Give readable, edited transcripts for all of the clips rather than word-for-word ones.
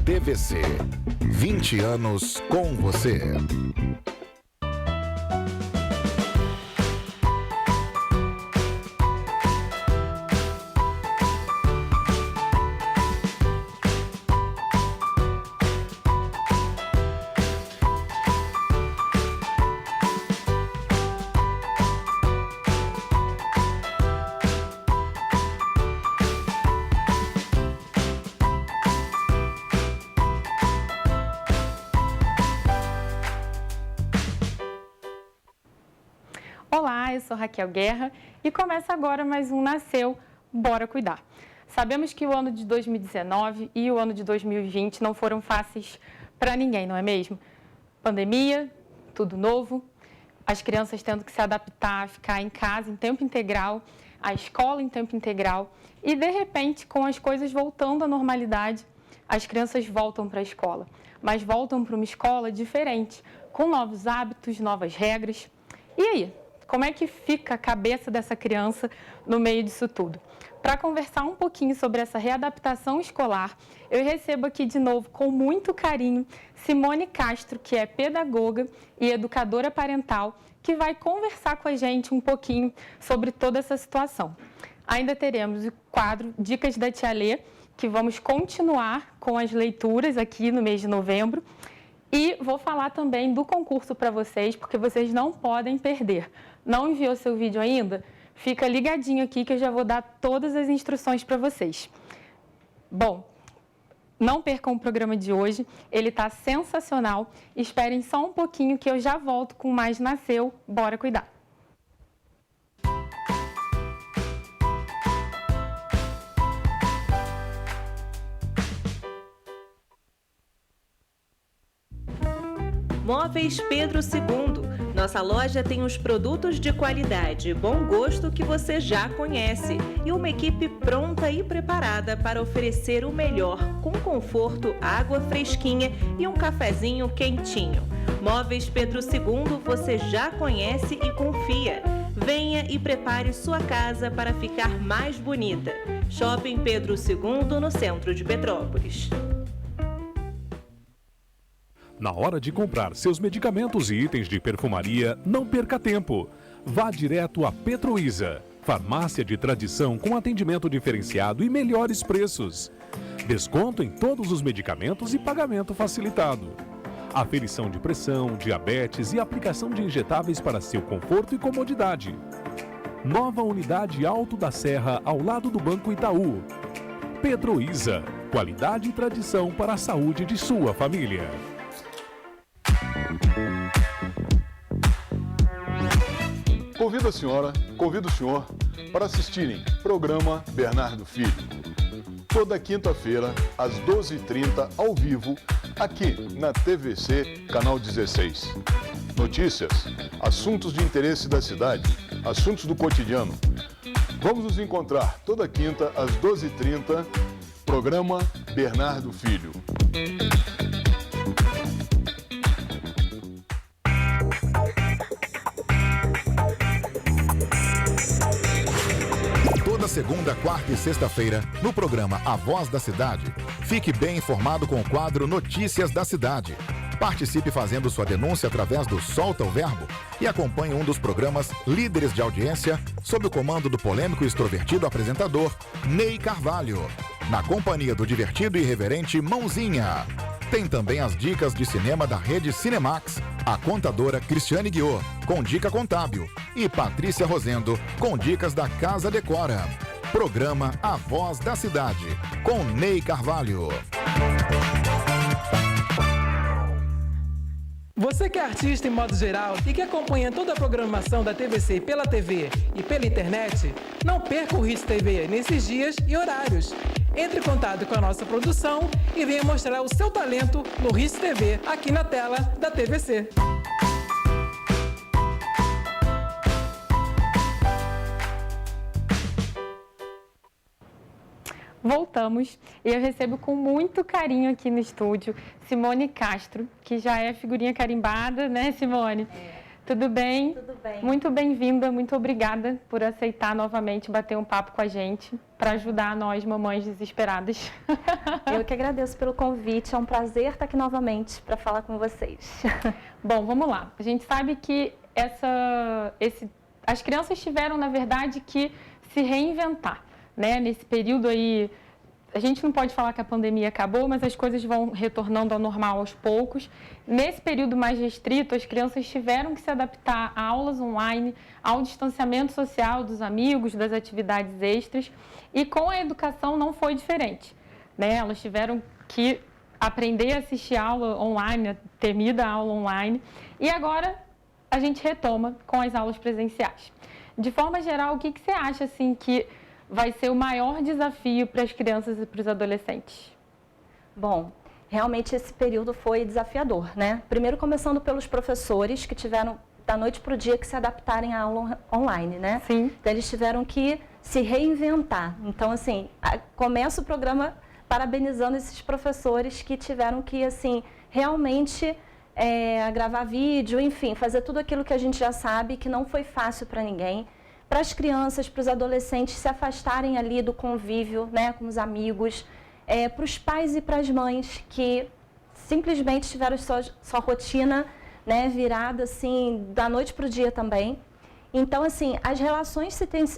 TVC. 20 anos com você. Olá, eu sou Raquel Guerra e começa agora mais um Nasceu, Bora Cuidar. Sabemos que o ano de 2019 e o ano de 2020 não foram fáceis para ninguém, não é mesmo? Pandemia, tudo novo, as crianças tendo que se adaptar, ficar em casa em tempo integral, a escola em tempo integral e, de repente, com as coisas voltando à normalidade, as crianças voltam para a escola, mas voltam para uma escola diferente, com novos hábitos, novas regras. E aí? Como é que fica a cabeça dessa criança no meio disso tudo? Para conversar um pouquinho sobre essa readaptação escolar, eu recebo aqui de novo, com muito carinho, Simone Castro, que é pedagoga e educadora parental, que vai conversar com a gente um pouquinho sobre toda essa situação. Ainda teremos o quadro Dicas da Tia Lê, que vamos continuar com as leituras aqui no mês de novembro. E vou falar também do concurso para vocês, porque vocês não podem perder. Não enviou seu vídeo ainda? Fica ligadinho aqui que eu já vou dar todas as instruções para vocês. Bom, não percam o programa de hoje, ele está sensacional. Esperem só um pouquinho que eu já volto com mais Nasceu, Bora Cuidar. Móveis Pedro II. Nossa loja tem os produtos de qualidade e bom gosto que você já conhece e uma equipe pronta e preparada para oferecer o melhor, com conforto, água fresquinha e um cafezinho quentinho. Móveis Pedro II você já conhece e confia. Venha e prepare sua casa para ficar mais bonita. Shopping Pedro II, no centro de Petrópolis. Na hora de comprar seus medicamentos e itens de perfumaria, não perca tempo. Vá direto a Petroísa, farmácia de tradição com atendimento diferenciado e melhores preços. Desconto em todos os medicamentos e pagamento facilitado. Aferição de pressão, diabetes e aplicação de injetáveis para seu conforto e comodidade. Nova unidade Alto da Serra, ao lado do Banco Itaú. Petroísa, qualidade e tradição para a saúde de sua família. Convido a senhora, convido o senhor para assistirem programa Bernardo Filho. Toda quinta-feira, às 12h30, ao vivo, aqui na TVC, canal 16. Notícias, assuntos de interesse da cidade, assuntos do cotidiano. Vamos nos encontrar toda quinta, às 12h30, programa Bernardo Filho. Segunda, quarta e sexta-feira, no programa A Voz da Cidade, fique bem informado com o quadro Notícias da Cidade. Participe fazendo sua denúncia através do Solta o Verbo e acompanhe um dos programas líderes de audiência sob o comando do polêmico e extrovertido apresentador Ney Carvalho, na companhia do divertido e irreverente Mãozinha. Tem também as dicas de cinema da rede Cinemax, a contadora Cristiane Guiot, com dica contábil, e Patrícia Rosendo, com dicas da Casa Decora. Programa A Voz da Cidade, com Ney Carvalho. Você que é artista em modo geral e que acompanha toda a programação da TVC pela TV e pela internet, não perca o Hits TV nesses dias e horários. Entre em contato com a nossa produção e venha mostrar o seu talento no Hits TV, aqui na tela da TVC. Voltamos e eu recebo com muito carinho aqui no estúdio Simone Castro, que já é figurinha carimbada, né, Simone? Tudo bem? Tudo bem. Muito bem-vinda, muito obrigada por aceitar novamente bater um papo com a gente, para ajudar nós, mamães desesperadas. Eu que agradeço pelo convite, é um prazer estar aqui novamente para falar com vocês. Bom, vamos lá. A gente sabe que as crianças tiveram, na verdade, que se reinventar, né? Nesse período aí, a gente não pode falar que a pandemia acabou, mas as coisas vão retornando ao normal aos poucos. Nesse período mais restrito, as crianças tiveram que se adaptar a aulas online, ao distanciamento social dos amigos, das atividades extras. E com a educação não foi diferente, né? Elas tiveram que aprender a assistir aula online, a temida aula online. E agora a gente retoma com as aulas presenciais. De forma geral, o que você acha assim, que vai ser o maior desafio para as crianças e para os adolescentes? Bom, realmente esse período foi desafiador, né? Primeiro começando pelos professores que tiveram da noite para o dia que se adaptarem à aula online, né? Sim. Então eles tiveram que se reinventar. Então, assim, começa o programa parabenizando esses professores que tiveram que, assim, realmente gravar vídeo, enfim, fazer tudo aquilo que a gente já sabe que não foi fácil para ninguém. Para as crianças, para os adolescentes se afastarem ali do convívio, né, com os amigos, para os pais e para as mães que simplesmente tiveram sua rotina, né, virada assim da noite para o dia também. Então, assim, as relações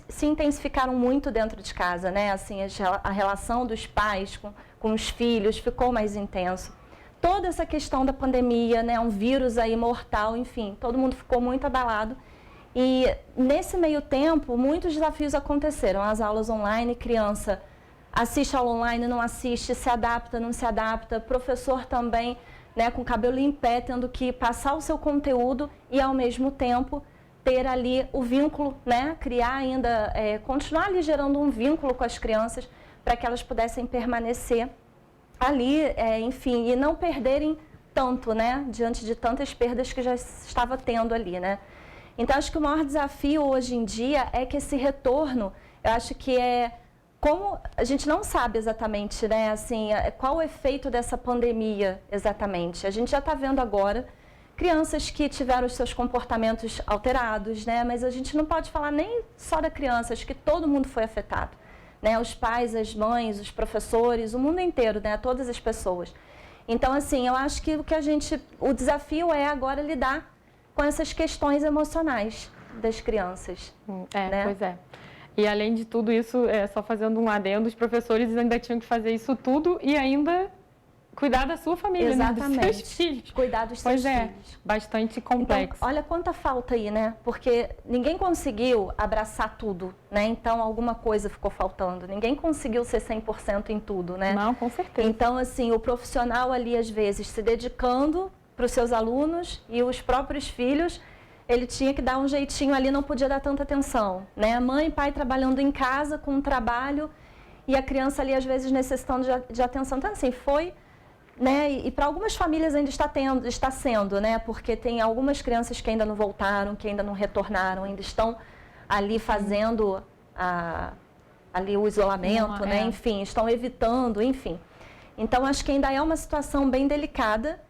se intensificaram muito dentro de casa, né? Assim, a relação dos pais com os filhos ficou mais intenso. Toda essa questão da pandemia, né, um vírus aí mortal, enfim, todo mundo ficou muito abalado. E nesse meio tempo, muitos desafios aconteceram. As aulas online, criança assiste aula online, não assiste, se adapta, não se adapta. Professor também, né, com o cabelo em pé, tendo que passar o seu conteúdo e, ao mesmo tempo, ter ali o vínculo, né, criar ainda, continuar ali gerando um vínculo com as crianças para que elas pudessem permanecer ali, enfim, e não perderem tanto, né, diante de tantas perdas que já estava tendo ali, né. Então, acho que o maior desafio hoje em dia é que esse retorno, eu acho que como a gente não sabe exatamente, né, assim, qual o efeito dessa pandemia exatamente. A gente já está vendo agora crianças que tiveram os seus comportamentos alterados, né, mas a gente não pode falar nem só da criança, acho que todo mundo foi afetado, né, os pais, as mães, os professores, o mundo inteiro, né, todas as pessoas. Então, assim, eu acho que o desafio é agora lidar com essas questões emocionais das crianças. Né? Pois é. E além de tudo isso, só fazendo um adendo, os professores ainda tinham que fazer isso tudo e ainda cuidar da sua família, exatamente, né? Dos seus filhos. Cuidar dos seus filhos. Bastante complexo. Então, olha quanta falta aí, né? Porque ninguém conseguiu abraçar tudo, né? Então, alguma coisa ficou faltando. Ninguém conseguiu ser 100% em tudo, né? Não, com certeza. Então, assim, o profissional ali, às vezes, se dedicando para os seus alunos e os próprios filhos, ele tinha que dar um jeitinho ali, não podia dar tanta atenção, né? Mãe e pai trabalhando em casa com um trabalho e a criança ali às vezes necessitando de atenção. Então, assim, foi, né? E para algumas famílias ainda está sendo, né? Porque tem algumas crianças que ainda não voltaram, que ainda não retornaram, ainda estão ali fazendo ali o isolamento, né? Enfim, estão evitando, enfim. Então, acho que ainda é uma situação bem delicada.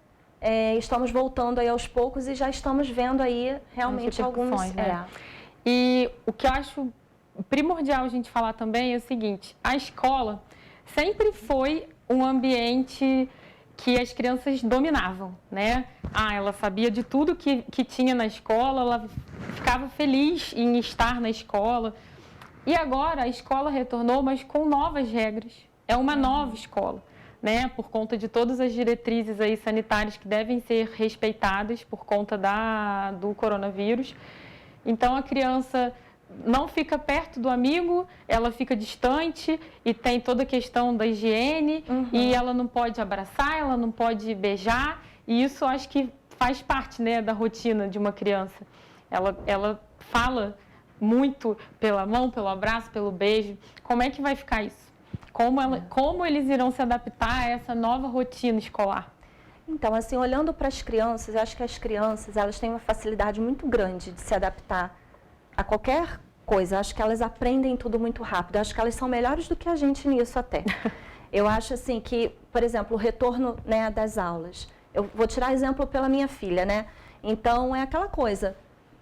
Estamos voltando aí aos poucos e já estamos vendo aí realmente alguns... Né? E o que eu acho primordial a gente falar também é o seguinte, a escola sempre foi um ambiente que as crianças dominavam, né? Ela sabia de tudo que tinha na escola, ela ficava feliz em estar na escola. E agora a escola retornou, mas com novas regras. É uma nova escola, né? Por conta de todas as diretrizes aí sanitárias que devem ser respeitadas por conta do coronavírus. Então, a criança não fica perto do amigo, ela fica distante e tem toda a questão da higiene e ela não pode abraçar, ela não pode beijar. E isso acho que faz parte, né, da rotina de uma criança. Ela fala muito pela mão, pelo abraço, pelo beijo. Como é que vai ficar isso? Como eles irão se adaptar a essa nova rotina escolar? Então, assim, olhando para as crianças, eu acho que as crianças, elas têm uma facilidade muito grande de se adaptar a qualquer coisa. Acho que elas aprendem tudo muito rápido. Acho que elas são melhores do que a gente nisso até. Eu acho, assim, que, por exemplo, o retorno, né, das aulas. Eu vou tirar exemplo pela minha filha, né? Então, é aquela coisa.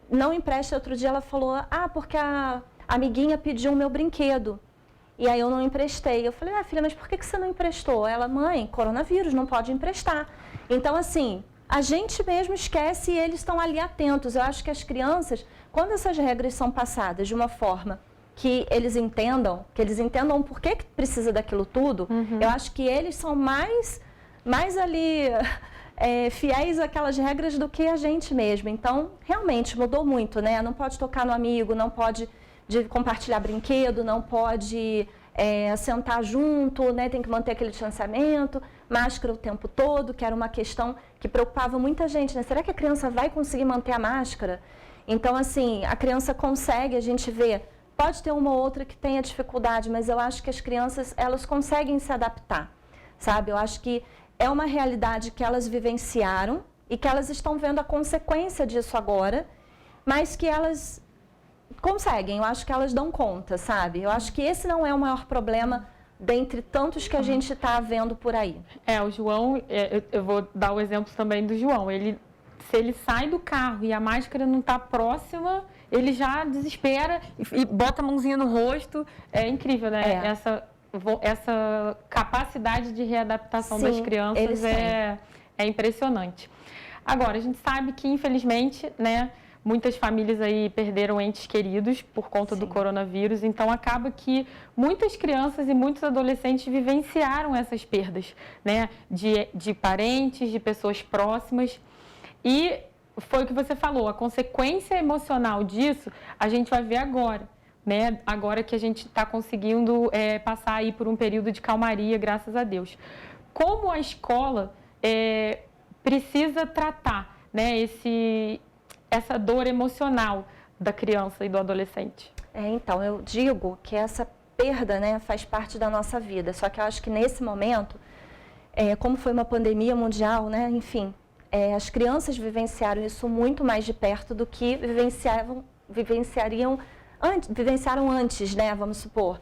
não empresta. Outro dia ela falou, porque a amiguinha pediu o meu brinquedo. E aí eu não emprestei. Eu falei, filha, mas por que você não emprestou? Ela, mãe, coronavírus, não pode emprestar. Então, assim, a gente mesmo esquece e eles estão ali atentos. Eu acho que as crianças, quando essas regras são passadas de uma forma que eles entendam por que precisa daquilo tudo, eu acho que eles são mais ali fiéis àquelas regras do que a gente mesmo. Então, realmente mudou muito, né? Não pode tocar no amigo, não pode compartilhar brinquedo, não pode sentar junto, né? Tem que manter aquele distanciamento, máscara o tempo todo, que era uma questão que preocupava muita gente, né? Será que a criança vai conseguir manter a máscara? Então, assim, a criança consegue, a gente vê, pode ter uma ou outra que tenha dificuldade, mas eu acho que as crianças, elas conseguem se adaptar, sabe? Eu acho que é uma realidade que elas vivenciaram e que elas estão vendo a consequência disso agora, mas que elas conseguem, eu acho que elas dão conta, sabe? Eu acho que esse não é o maior problema dentre tantos que a gente está vendo por aí. O João, eu vou dar o exemplo também do João, se ele sai do carro e a máscara não está próxima, ele já desespera e bota a mãozinha no rosto. É incrível, né? Essa capacidade de readaptação das crianças é impressionante. Agora, a gente sabe que, infelizmente, né, muitas famílias aí perderam entes queridos por conta do coronavírus, então acaba que muitas crianças e muitos adolescentes vivenciaram essas perdas, né, de parentes, de pessoas próximas. E foi o que você falou, a consequência emocional disso a gente vai ver agora, né? Agora que a gente está conseguindo passar aí por um período de calmaria, graças a Deus. Como a escola precisa tratar, né, essa dor emocional da criança e do adolescente? Então, eu digo que essa perda, né, faz parte da nossa vida, só que eu acho que nesse momento, como foi uma pandemia mundial, né, enfim, as crianças vivenciaram isso muito mais de perto do que vivenciaram antes, né, vamos supor.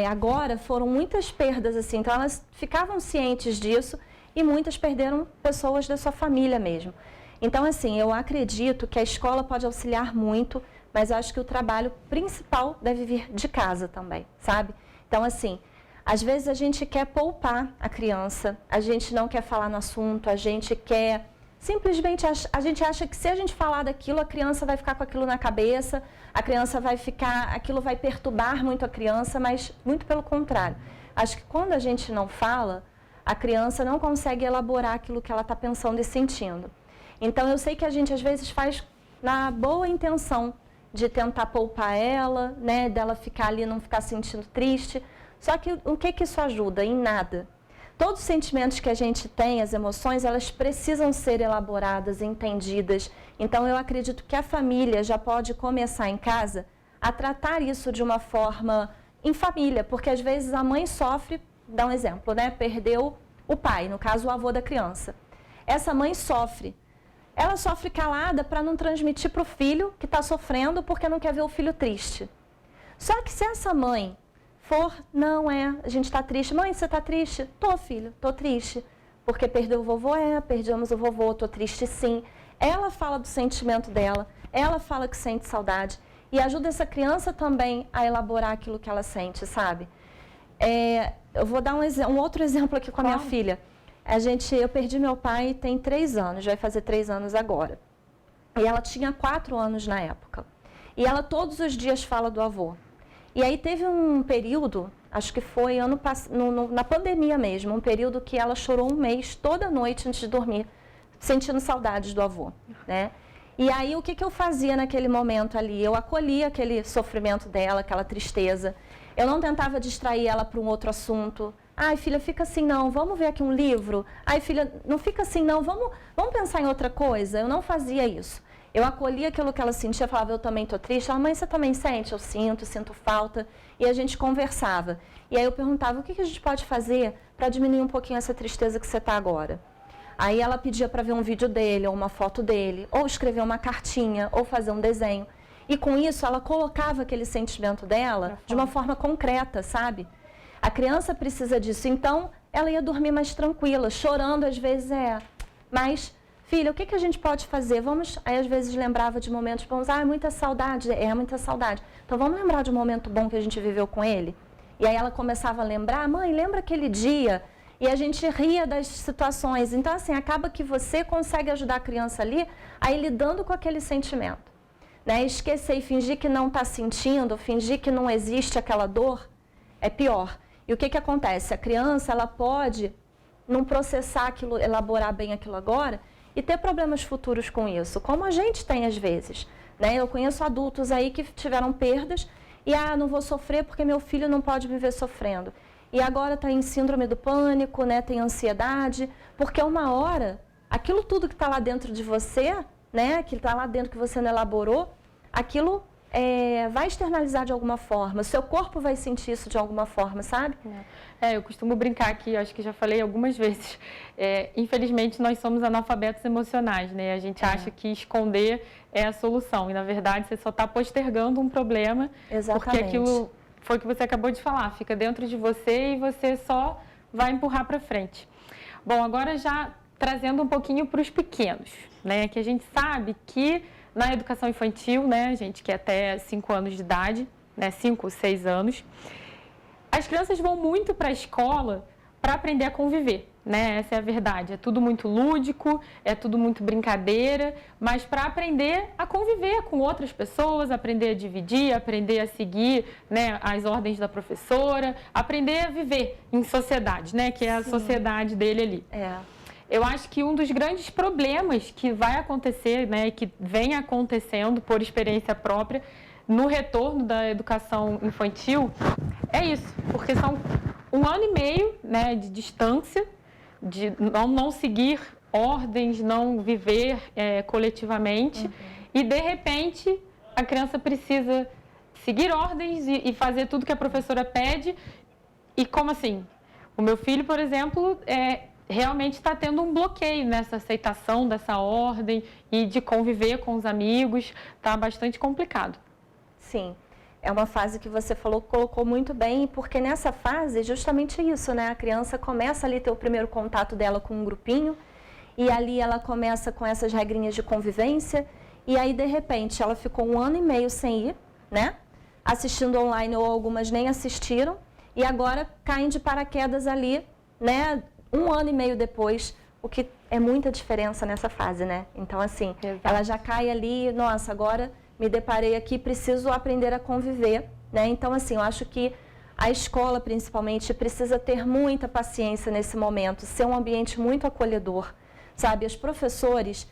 Agora foram muitas perdas, assim, então elas ficavam cientes disso e muitas perderam pessoas da sua família mesmo. Então, assim, eu acredito que a escola pode auxiliar muito, mas eu acho que o trabalho principal deve vir de casa também, sabe? Então, assim, às vezes a gente quer poupar a criança, a gente não quer falar no assunto, a gente quer... Simplesmente a gente acha que se a gente falar daquilo, a criança vai ficar com aquilo na cabeça, a criança vai ficar, aquilo vai perturbar muito a criança, mas muito pelo contrário. Acho que quando a gente não fala, a criança não consegue elaborar aquilo que ela está pensando e sentindo. Então, eu sei que a gente às vezes faz na boa intenção de tentar poupar ela, né, dela ficar ali, não ficar sentindo triste. Só que o que isso ajuda? Em nada. Todos os sentimentos que a gente tem, as emoções, elas precisam ser elaboradas, entendidas. Então, eu acredito que a família já pode começar em casa a tratar isso de uma forma em família, porque às vezes a mãe sofre, dá um exemplo, né? Perdeu o pai, no caso o avô da criança. Essa mãe sofre. Ela sofre calada para não transmitir para o filho que está sofrendo porque não quer ver o filho triste. Só que se essa mãe a gente está triste. Mãe, você está triste? Tô, filho, tô triste. Porque perdeu o vovô? Perdemos o vovô, tô triste sim. Ela fala do sentimento dela, ela fala que sente saudade e ajuda essa criança também a elaborar aquilo que ela sente, sabe? Eu vou dar um outro exemplo aqui com a minha filha. Eu perdi meu pai tem 3 anos, vai fazer 3 anos agora. E ela tinha 4 anos na época. E ela todos os dias fala do avô. E aí teve um período, acho que foi na pandemia mesmo, um período que ela chorou 1 mês, toda noite antes de dormir, sentindo saudades do avô, né? E aí o que eu fazia naquele momento ali? Eu acolhia aquele sofrimento dela, aquela tristeza. Eu não tentava distrair ela para um outro assunto. Ai, filha, fica assim não, vamos ver aqui um livro. Ai, filha, não fica assim não, vamos pensar em outra coisa. Eu não fazia isso. Eu acolhia aquilo que ela sentia, falava, eu também estou triste. Ela, mãe, você também sente? Eu sinto falta. E a gente conversava. E aí eu perguntava, o que a gente pode fazer para diminuir um pouquinho essa tristeza que você está agora? Aí ela pedia para ver um vídeo dele, ou uma foto dele, ou escrever uma cartinha, ou fazer um desenho. E com isso, ela colocava aquele sentimento dela de uma forma concreta, sabe? A criança precisa disso. Então, ela ia dormir mais tranquila, chorando às vezes, mas filha, o que a gente pode fazer? Vamos, aí às vezes lembrava de momentos bons, muita saudade, muita saudade. Então vamos lembrar de um momento bom que a gente viveu com ele? E aí ela começava a lembrar, mãe, lembra aquele dia? E a gente ria das situações. Então, assim, acaba que você consegue ajudar a criança ali a ir lidando com aquele sentimento. Né? Esquecer e fingir que não está sentindo, fingir que não existe aquela dor, é pior. E o que acontece? A criança, ela pode não processar aquilo, elaborar bem aquilo agora e ter problemas futuros com isso, como a gente tem às vezes. Né? Eu conheço adultos aí que tiveram perdas e, não vou sofrer porque meu filho não pode me ver sofrendo. E agora está em síndrome do pânico, né? Tem ansiedade, porque uma hora, aquilo tudo que está lá dentro de você, né? Que está lá dentro que você não elaborou, aquilo vai externalizar de alguma forma, seu corpo vai sentir isso de alguma forma, sabe? Eu costumo brincar aqui, acho que já falei algumas vezes, infelizmente nós somos analfabetos emocionais, né? A gente acha que esconder é a solução e na verdade você só está postergando um problema. Exatamente. Porque aquilo foi o que você acabou de falar, fica dentro de você e você só vai empurrar para frente. Bom, agora já trazendo um pouquinho para os pequenos, né? Que a gente sabe que na educação infantil, né, gente, que é até 5 anos de idade, né, 5, 6 anos, as crianças vão muito para a escola para aprender a conviver, né? Essa é a verdade. É tudo muito lúdico, é tudo muito brincadeira, mas para aprender a conviver com outras pessoas, aprender a dividir, aprender a seguir, né, as ordens da professora, aprender a viver em sociedade, né? Que é a sociedade dele ali. Eu acho que um dos grandes problemas que vai acontecer, né, que vem acontecendo por experiência própria no retorno da educação infantil é isso, porque são 1 ano e meio, né, de distância, de não seguir ordens, não viver coletivamente e de repente a criança precisa seguir ordens e fazer tudo que a professora pede. E como assim? O meu filho, por exemplo, realmente está tendo um bloqueio nessa aceitação dessa ordem e de conviver com os amigos, está bastante complicado. Sim, é uma fase que você colocou muito bem, porque nessa fase é justamente isso, né? A criança começa ali a ter o primeiro contato dela com um grupinho e ali ela começa com essas regrinhas de convivência e aí de repente ela ficou 1 ano e meio sem ir, né? Assistindo online ou algumas nem assistiram e agora caem de paraquedas ali, né? 1 ano e meio depois, o que é muita diferença nessa fase, né? Então, assim, ela já cai ali, nossa, agora me deparei aqui, preciso aprender a conviver, né? Então, assim, eu acho que a escola, principalmente, precisa ter muita paciência nesse momento, ser um ambiente muito acolhedor, sabe? Os professores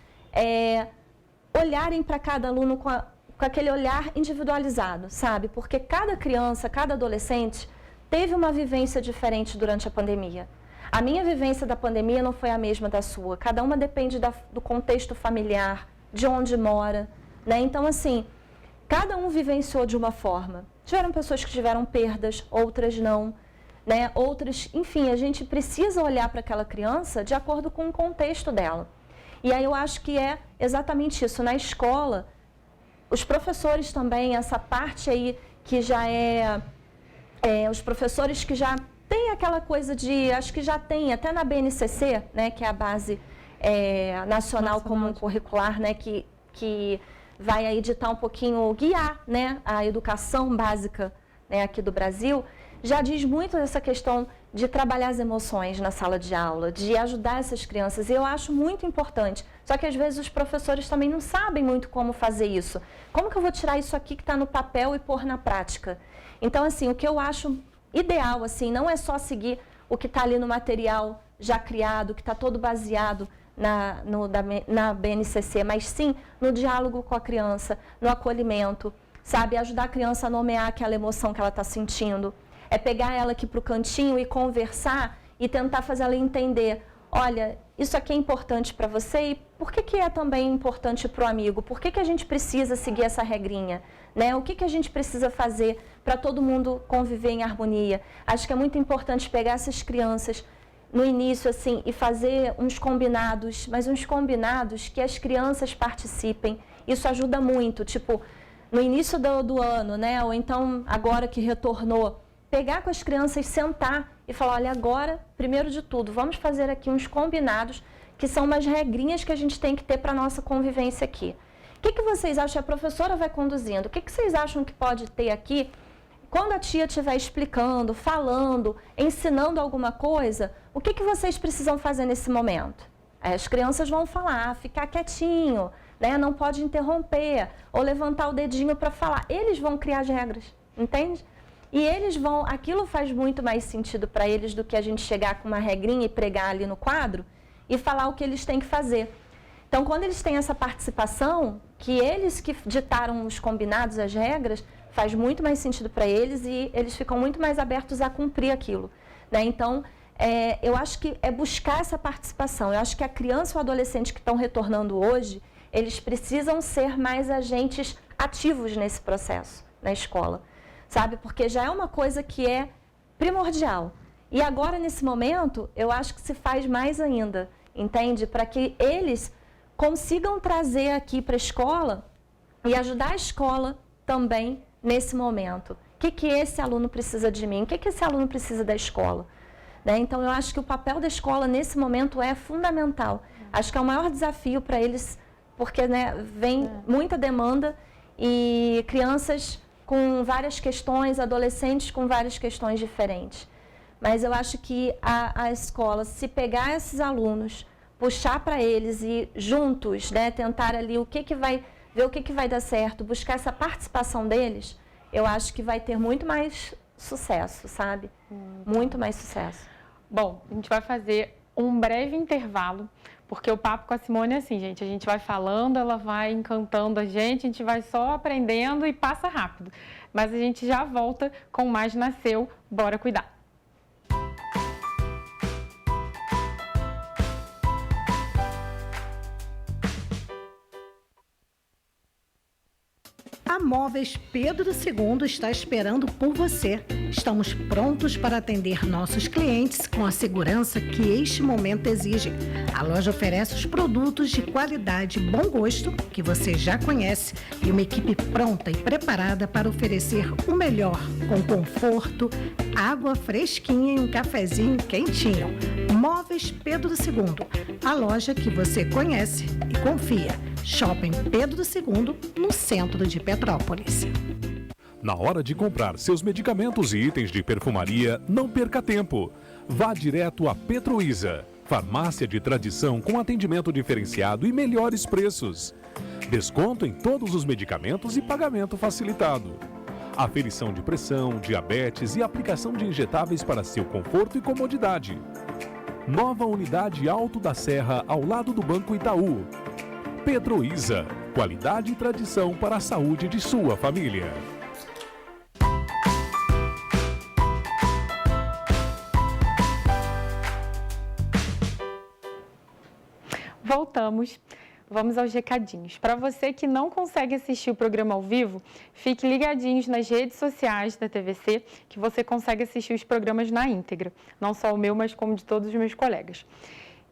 olharem para cada aluno com aquele olhar individualizado, sabe? Porque cada criança, cada adolescente teve uma vivência diferente durante a pandemia. A minha vivência da pandemia não foi a mesma da sua. Cada uma depende do contexto familiar, de onde mora, né? Então, assim, cada um vivenciou de uma forma. Tiveram pessoas que tiveram perdas, outras não, né? Outras, enfim, a gente precisa olhar para aquela criança de acordo com o contexto dela. E aí eu acho que é exatamente isso. Na escola, os professores também, essa parte aí que já os professores que já tem aquela coisa de, acho que já tem, até na BNCC, né, que é a base nacional comum curricular, né, que vai aí ditar um pouquinho, guiar, né, a educação básica, né, aqui do Brasil, já diz muito dessa questão de trabalhar as emoções na sala de aula, de ajudar essas crianças, e eu acho muito importante. Só que às vezes os professores também não sabem muito como fazer isso. Como que eu vou tirar isso aqui que está no papel e pôr na prática? Então, assim, o que eu acho ideal, assim, não é só seguir o que está ali no material já criado, que está todo baseado na BNCC, mas sim no diálogo com a criança, no acolhimento, sabe? Ajudar a criança a nomear aquela emoção que ela está sentindo. É pegar ela aqui para o cantinho e conversar e tentar fazer ela entender, olha, isso aqui é importante para você e por que é também importante para o amigo? Por que a gente precisa seguir essa regrinha? Né? O que a gente precisa fazer para todo mundo conviver em harmonia? Acho que é muito importante pegar essas crianças no início assim e fazer uns combinados, mas uns combinados que as crianças participem. Isso ajuda muito, tipo, no início do ano, né? Ou então agora que retornou, pegar com as crianças, sentar e falar, olha, agora, primeiro de tudo, vamos fazer aqui uns combinados que são umas regrinhas que a gente tem que ter para a nossa convivência aqui. O que vocês acham? A professora vai conduzindo. O que vocês acham que pode ter aqui? Quando a tia estiver explicando, falando, ensinando alguma coisa, o que vocês precisam fazer nesse momento? As crianças vão falar, ficar quietinho, né? Não pode interromper, ou levantar o dedinho para falar. Eles vão criar as regras, entende? E eles vão, aquilo faz muito mais sentido para eles do que a gente chegar com uma regrinha e pregar ali no quadro e falar o que eles têm que fazer. Então, quando eles têm essa participação, que eles que ditaram os combinados, as regras, faz muito mais sentido para eles e eles ficam muito mais abertos a cumprir aquilo, né? Então, eu acho que é buscar essa participação. Eu acho que a criança ou adolescente que estão retornando hoje, eles precisam ser mais agentes ativos nesse processo, na escola, sabe? Porque já é uma coisa que é primordial. E agora, nesse momento, eu acho que se faz mais ainda, entende? Para que eles consigam trazer aqui para a escola e ajudar a escola também nesse momento. O que esse aluno precisa de mim? O que esse aluno precisa da escola? Né? Então, eu acho que o papel da escola nesse momento é fundamental. Acho que é o maior desafio para eles, porque, né, vem muita demanda e crianças com várias questões, adolescentes com várias questões diferentes. Mas eu acho que a escola, se pegar esses alunos, puxar para eles e juntos, né, tentar ali ver o que vai dar certo, buscar essa participação deles, eu acho que vai ter muito mais sucesso, sabe? Muito mais sucesso. Bom, a gente vai fazer um breve intervalo, porque o papo com a Simone é assim, gente, a gente vai falando, ela vai encantando a gente vai só aprendendo e passa rápido. Mas a gente já volta com mais Nasceu, bora cuidar. A Móveis Pedro II está esperando por você. Estamos prontos para atender nossos clientes com a segurança que este momento exige. A loja oferece os produtos de qualidade e bom gosto que você já conhece e uma equipe pronta e preparada para oferecer o melhor com conforto, água fresquinha e um cafezinho quentinho. Móveis Pedro II, a loja que você conhece e confia. Shopping Pedro II, no centro de Petrópolis. Na hora de comprar seus medicamentos e itens de perfumaria, não perca tempo. Vá direto a Petroísa, farmácia de tradição com atendimento diferenciado e melhores preços. Desconto em todos os medicamentos e pagamento facilitado. Aferição de pressão, diabetes e aplicação de injetáveis para seu conforto e comodidade. Nova unidade Alto da Serra, ao lado do Banco Itaú. Petroísa, qualidade e tradição para a saúde de sua família. Voltamos. Vamos aos recadinhos. Para você que não consegue assistir o programa ao vivo, fique ligadinhos nas redes sociais da TVC, que você consegue assistir os programas na íntegra. Não só o meu, mas como de todos os meus colegas.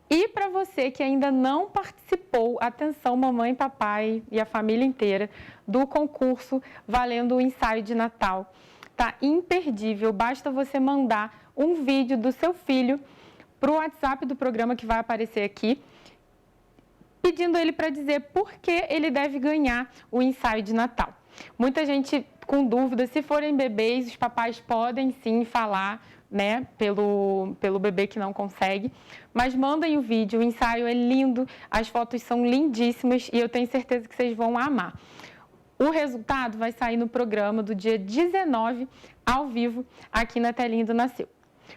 E para você que ainda não participou, atenção mamãe, papai e a família inteira, do concurso valendo o ensaio de Natal. Tá imperdível, basta você mandar um vídeo do seu filho para o WhatsApp do programa que vai aparecer aqui, pedindo ele para dizer por que ele deve ganhar o ensaio de Natal. Muita gente com dúvida, se forem bebês, os papais podem sim falar, né, pelo bebê que não consegue, mas mandem o vídeo, o ensaio é lindo, as fotos são lindíssimas e eu tenho certeza que vocês vão amar. O resultado vai sair no programa do dia 19, ao vivo, aqui na telinha do Nasceu.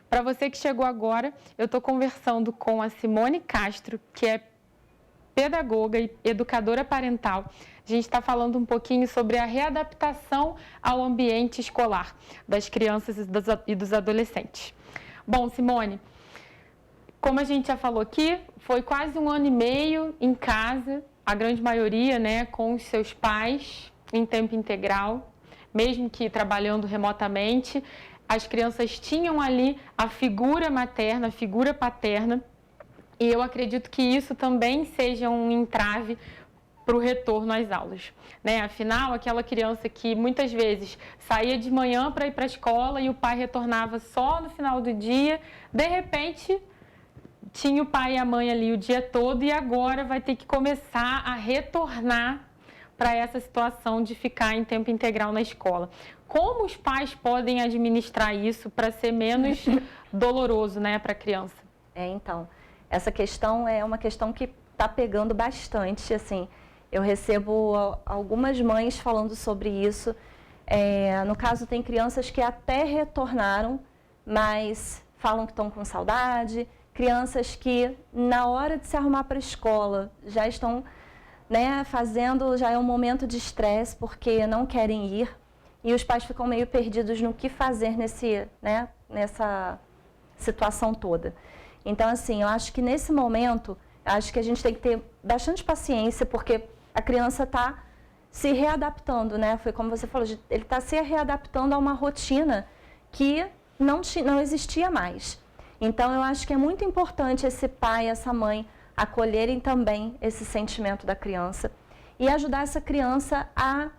Para você que chegou agora, eu estou conversando com a Simone Castro, que é pedagoga e educadora parental. A gente está falando um pouquinho sobre a readaptação ao ambiente escolar das crianças e dos adolescentes. Bom, Simone, como a gente já falou aqui, foi quase 1 ano e meio em casa, a grande maioria, né, com os seus pais em tempo integral, mesmo que trabalhando remotamente. As crianças tinham ali a figura materna, a figura paterna, e eu acredito que isso também seja um entrave para o retorno às aulas, né? Afinal, aquela criança que muitas vezes saía de manhã para ir para a escola e o pai retornava só no final do dia, de repente tinha o pai e a mãe ali o dia todo e agora vai ter que começar a retornar para essa situação de ficar em tempo integral na escola. Como os pais podem administrar isso para ser menos doloroso, né, para a criança? Então, essa questão é uma questão que está pegando bastante, assim. Eu recebo algumas mães falando sobre isso. No caso, tem crianças que até retornaram, mas falam que estão com saudade. Crianças que, na hora de se arrumar para a escola, já estão, né, já é um momento de estresse porque não querem ir. E os pais ficam meio perdidos no que fazer nessa situação toda. Então, assim, eu acho que nesse momento, acho que a gente tem que ter bastante paciência, porque a criança está se readaptando, né? Foi como você falou, ele está se readaptando a uma rotina que não existia mais. Então, eu acho que é muito importante esse pai e essa mãe acolherem também esse sentimento da criança e ajudar essa criança a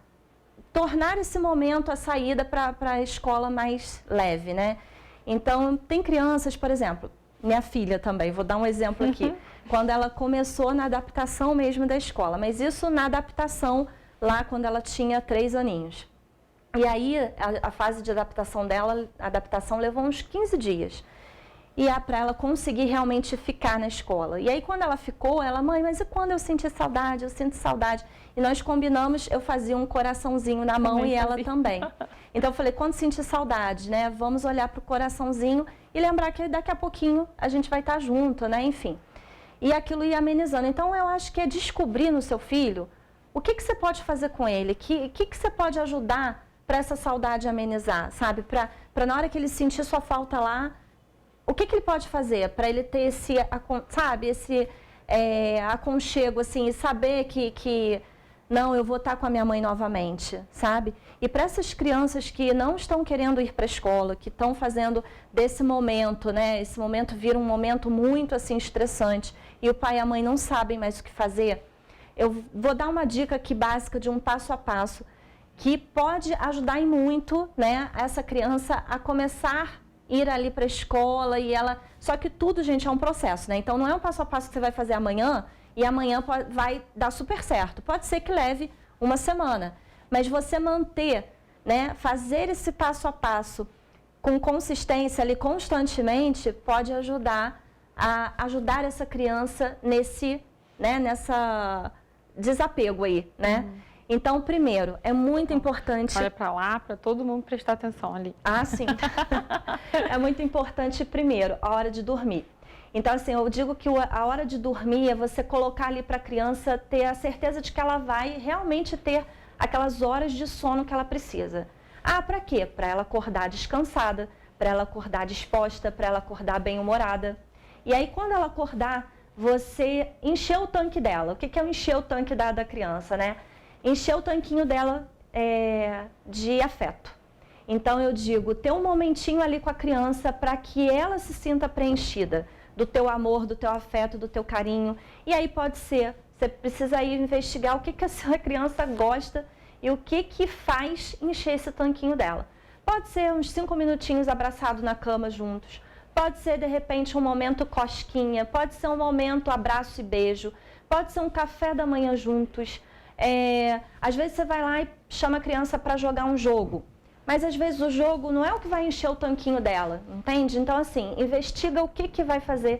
tornar esse momento, a saída para a escola mais leve, né? Então, tem crianças, por exemplo, minha filha também, vou dar um exemplo aqui, quando ela começou na adaptação mesmo da escola, mas isso na adaptação lá quando ela tinha 3 aninhos. E aí, a fase de adaptação dela, a adaptação levou uns 15 dias. E para ela conseguir realmente ficar na escola. E aí, quando ela ficou, mãe, mas e quando eu senti saudade? Eu sinto saudade. E nós combinamos, eu fazia um coraçãozinho na mão e ela também. Então, eu falei, quando sentir saudade, né, vamos olhar para o coraçãozinho e lembrar que daqui a pouquinho a gente vai estar junto, né, enfim. E aquilo ia amenizando. Então, eu acho que é descobrir no seu filho o que você pode fazer com ele, o que você pode ajudar para essa saudade amenizar, sabe? Para na hora que ele sentir sua falta lá, o que ele pode fazer para ele ter esse, sabe, esse aconchego, assim, e saber que não, eu vou estar com a minha mãe novamente, sabe? E para essas crianças que não estão querendo ir para a escola, que estão fazendo desse momento, né, esse momento vira um momento muito, assim, estressante, e o pai e a mãe não sabem mais o que fazer, eu vou dar uma dica aqui básica de um passo a passo, que pode ajudar muito, né, essa criança a começar ir ali para a escola e ela... Só que tudo, gente, é um processo, né? Então, não é um passo a passo que você vai fazer amanhã e amanhã vai dar super certo. Pode ser que leve uma semana, mas você manter, né? Fazer esse passo a passo com consistência ali constantemente pode ajudar essa criança nessa desapego aí, né? Então, primeiro, é muito importante... Olha para lá, para todo mundo prestar atenção ali. Ah, sim. É muito importante, primeiro, a hora de dormir. Então, assim, eu digo que a hora de dormir é você colocar ali para a criança ter a certeza de que ela vai realmente ter aquelas horas de sono que ela precisa. Ah, para quê? Para ela acordar descansada, para ela acordar disposta, para ela acordar bem-humorada. E aí, quando ela acordar, você encher o tanque dela. O que é o encher o tanque da criança, né? Encher o tanquinho dela de afeto. Então, eu digo, ter um momentinho ali com a criança para que ela se sinta preenchida do teu amor, do teu afeto, do teu carinho. E aí pode ser, você precisa ir investigar o que a sua criança gosta e o que faz encher esse tanquinho dela. Pode ser uns 5 minutinhos abraçados na cama juntos. Pode ser, de repente, um momento cosquinha. Pode ser um momento abraço e beijo. Pode ser um café da manhã juntos. Às vezes você vai lá e chama a criança para jogar um jogo, mas às vezes o jogo não é o que vai encher o tanquinho dela, entende? Então, assim, investiga o que vai fazer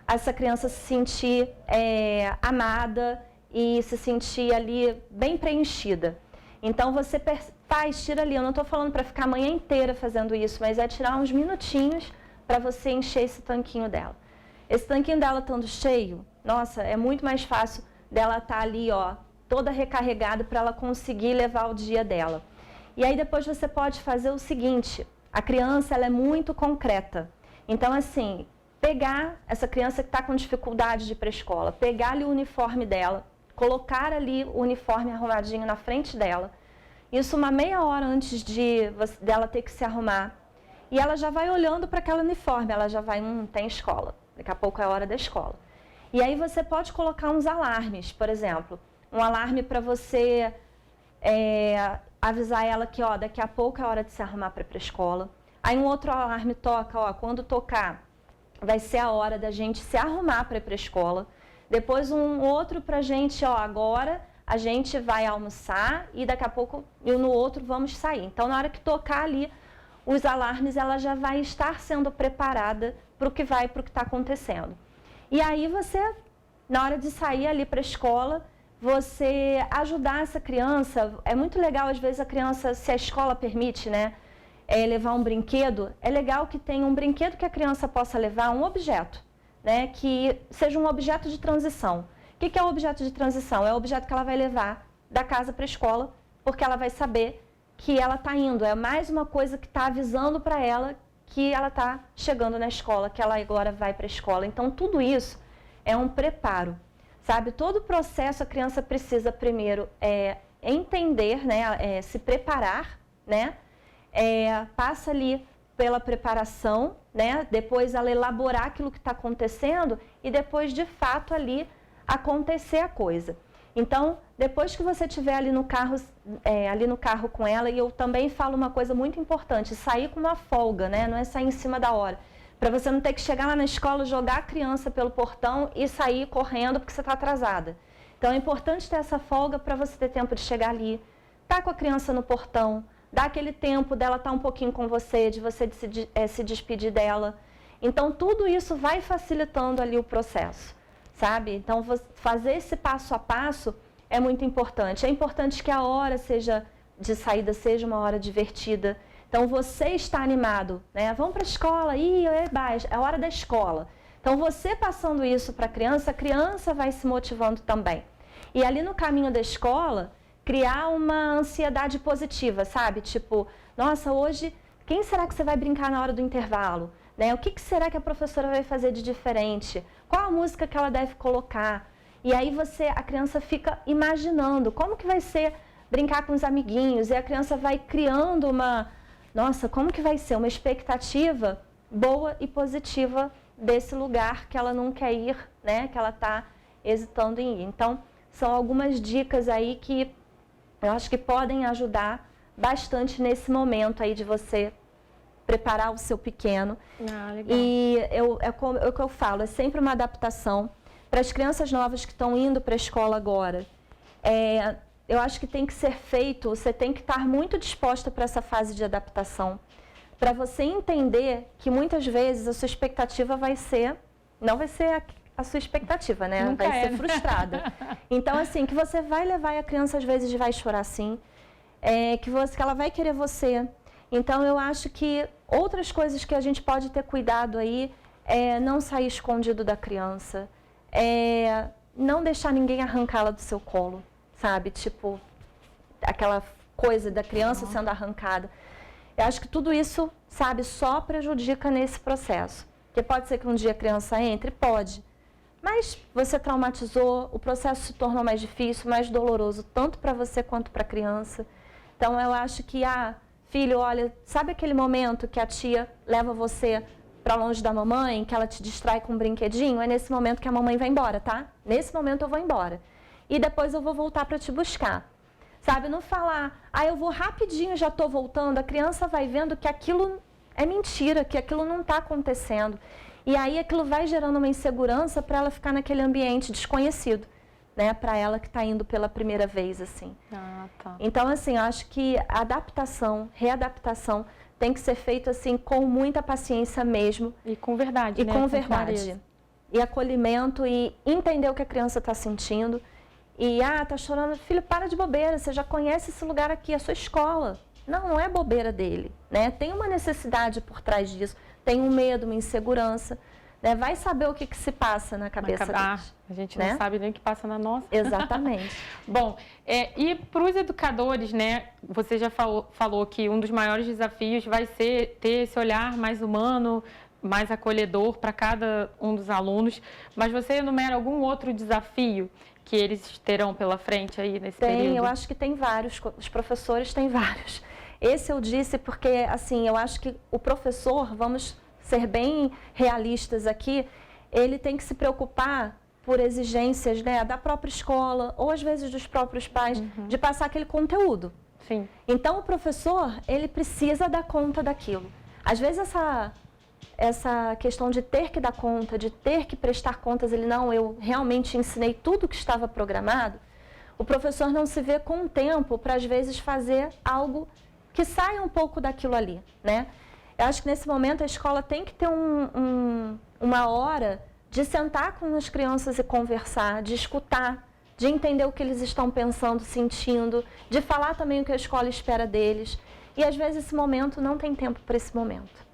essa criança se sentir amada e se sentir ali bem preenchida. Então, você tira ali, eu não estou falando para ficar a manhã inteira fazendo isso, mas é tirar uns minutinhos para você encher esse tanquinho dela. Esse tanquinho dela estando cheio, nossa, é muito mais fácil dela estar ali, ó, toda recarregada para ela conseguir levar o dia dela. E aí depois você pode fazer o seguinte, a criança ela é muito concreta. Então assim, pegar essa criança que está com dificuldade de ir para a escola, pegar ali o uniforme dela, colocar ali o uniforme arrumadinho na frente dela, isso uma meia hora antes dela ter que se arrumar, e ela já vai olhando para aquele uniforme, ela já vai, tem escola, daqui a pouco é a hora da escola. E aí você pode colocar uns alarmes, por exemplo, um alarme para você avisar ela que, ó, daqui a pouco é hora de se arrumar para ir para a escola. Aí um outro alarme toca, ó, quando tocar, vai ser a hora da gente se arrumar para ir para a escola. Depois um outro para a gente, agora a gente vai almoçar e daqui a pouco no outro vamos sair. Então, na hora que tocar ali os alarmes, ela já vai estar sendo preparada para o que está acontecendo. E aí você, na hora de sair ali para a escola, você ajudar essa criança. É muito legal, às vezes, a criança, se a escola permite, né, levar um brinquedo, é legal que tenha um brinquedo que a criança possa levar, um objeto, né, que seja um objeto de transição. O que é o objeto de transição? É o objeto que ela vai levar da casa para a escola, porque ela vai saber que ela está indo. É mais uma coisa que está avisando para ela que ela está chegando na escola, que ela agora vai para a escola. Então, tudo isso é um preparo, sabe? Todo o processo a criança precisa primeiro entender, né, se preparar, né? Passa ali pela preparação, né? Depois ela elaborar aquilo que está acontecendo e depois, de fato, ali acontecer a coisa. Então, depois que você estiver ali no carro com ela, e eu também falo uma coisa muito importante, sair com uma folga, né? Não é sair em cima da hora. Para você não ter que chegar lá na escola, jogar a criança pelo portão e sair correndo porque você está atrasada. Então, é importante ter essa folga para você ter tempo de chegar ali, estar com a criança no portão, dar aquele tempo dela estar um pouquinho com você, de você se despedir dela. Então, tudo isso vai facilitando ali o processo, sabe? Então, fazer esse passo a passo é muito importante. É importante que a hora de saída seja uma hora divertida. Então, você está animado, né? Vamos para a escola, é hora da escola. Então, você passando isso para a criança vai se motivando também. E ali no caminho da escola, criar uma ansiedade positiva, sabe? Tipo, nossa, hoje, quem será que você vai brincar na hora do intervalo? Né? O que será que a professora vai fazer de diferente? Qual a música que ela deve colocar? E aí a criança fica imaginando como que vai ser brincar com os amiguinhos. E a criança vai criando como que vai ser? Uma expectativa boa e positiva desse lugar que ela não quer ir, né? Que ela está hesitando em ir. Então, são algumas dicas aí que eu acho que podem ajudar bastante nesse momento aí de você preparar o seu pequeno. Legal. E o que eu falo, é sempre uma adaptação. Para as crianças novas que estão indo para a escola agora, eu acho que tem que ser feito, você tem que estar muito disposta para essa fase de adaptação, para você entender que muitas vezes a sua expectativa não vai ser a sua expectativa, né? Nunca vai ser frustrada. Então, assim, que você vai levar e a criança às vezes vai chorar sim, que ela vai querer você. Então, eu acho que outras coisas que a gente pode ter cuidado aí é não sair escondido da criança, não deixar ninguém arrancá-la do seu colo, sabe? Tipo, aquela coisa da criança sendo arrancada. Eu acho que tudo isso, sabe, só prejudica nesse processo. Porque pode ser que um dia a criança entre, pode. Mas você traumatizou, o processo se tornou mais difícil, mais doloroso, tanto para você quanto para a criança. Então, eu acho que, filho, olha, sabe aquele momento que a tia leva você para longe da mamãe, que ela te distrai com um brinquedinho? É nesse momento que a mamãe vai embora, tá? Nesse momento eu vou embora. E depois eu vou voltar para te buscar. Sabe, não falar, eu vou rapidinho, já estou voltando. A criança vai vendo que aquilo é mentira, que aquilo não está acontecendo. E aí aquilo vai gerando uma insegurança para ela ficar naquele ambiente desconhecido, né? Para ela que está indo pela primeira vez, assim. Tá. Então, assim, eu acho que a adaptação, readaptação, tem que ser feita, assim, com muita paciência mesmo. E com verdade, né? E com verdade. E acolhimento e entender o que a criança está sentindo. E, tá chorando, filho, para de bobeira, você já conhece esse lugar aqui, é a sua escola. Não é bobeira dele, né? Tem uma necessidade por trás disso, tem um medo, uma insegurança, né? Vai saber o que se passa na cabeça deles. A gente não sabe nem o que passa na nossa. Exatamente. Bom, e para os educadores, né? Você já falou que um dos maiores desafios vai ser ter esse olhar mais humano, mais acolhedor para cada um dos alunos, mas você enumera algum outro desafio que eles terão pela frente aí nesse período? Eu acho que tem vários, os professores têm vários. Esse eu disse porque, assim, eu acho que o professor, vamos ser bem realistas aqui, ele tem que se preocupar por exigências, né, da própria escola ou às vezes dos próprios pais, de passar aquele conteúdo. Sim. Então, o professor, ele precisa dar conta daquilo. Às vezes essa questão de ter que dar conta, de ter que prestar contas, ele não, eu realmente ensinei tudo o que estava programado, o professor não se vê com tempo para, às vezes, fazer algo que saia um pouco daquilo ali, né? Eu acho que nesse momento a escola tem que ter uma hora de sentar com as crianças e conversar, de escutar, de entender o que eles estão pensando, sentindo, de falar também o que a escola espera deles. E às vezes esse momento não tem tempo para esse momento.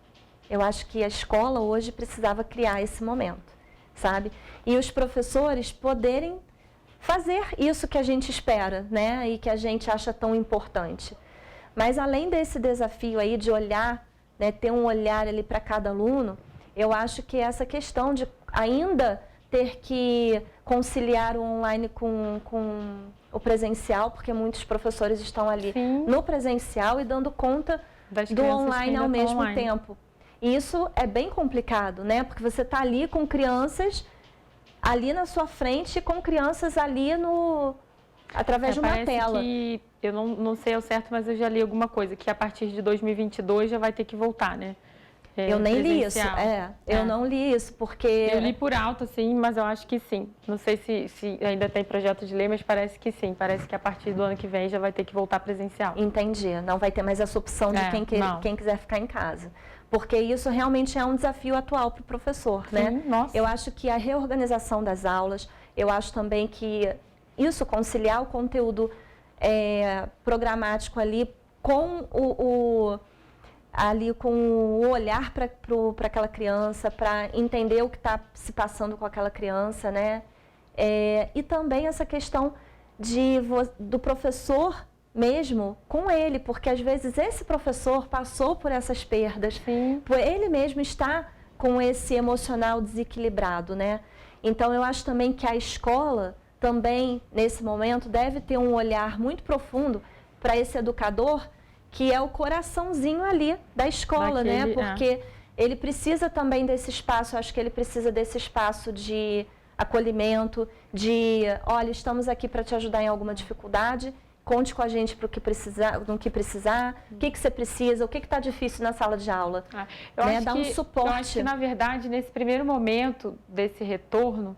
Eu acho que a escola hoje precisava criar esse momento, sabe? E os professores poderem fazer isso que a gente espera, né? E que a gente acha tão importante. Mas além desse desafio aí de olhar, né, ter um olhar ali para cada aluno, eu acho que essa questão de ainda ter que conciliar o online com o presencial, porque muitos professores estão ali no presencial e dando conta do online ao mesmo tempo. E isso é bem complicado, né? Porque você está ali com crianças ali na sua frente, com crianças ali através de uma tela. Que, eu não sei ao certo, mas eu já li alguma coisa, que a partir de 2022 já vai ter que voltar, né? Eu nem li isso, eu não li isso, porque... Eu li por alto, assim, mas eu acho que sim. Não sei se ainda tem projeto de lei, mas parece que sim. Parece que a partir do ano que vem já vai ter que voltar presencial. Entendi, não vai ter mais essa opção de quem quiser ficar em casa. Porque isso realmente é um desafio atual para o professor, né? Nossa. Eu acho que a reorganização das aulas, eu acho também que isso, conciliar o conteúdo programático ali com o olhar para aquela criança, para entender o que está se passando com aquela criança, né? E também essa questão do professor mesmo com ele, porque às vezes esse professor passou por essas perdas, ele mesmo está com esse emocional desequilibrado, né? Então eu acho também que a escola também, nesse momento, deve ter um olhar muito profundo para esse educador, que é o coraçãozinho ali da escola, né? Porque ele precisa também desse espaço, eu acho que ele precisa desse espaço de acolhimento, olha, estamos aqui para te ajudar em alguma dificuldade, conte com a gente para o que precisar, o que você precisa, o que está difícil na sala de aula. Dar um suporte. Eu acho que, na verdade, nesse primeiro momento desse retorno,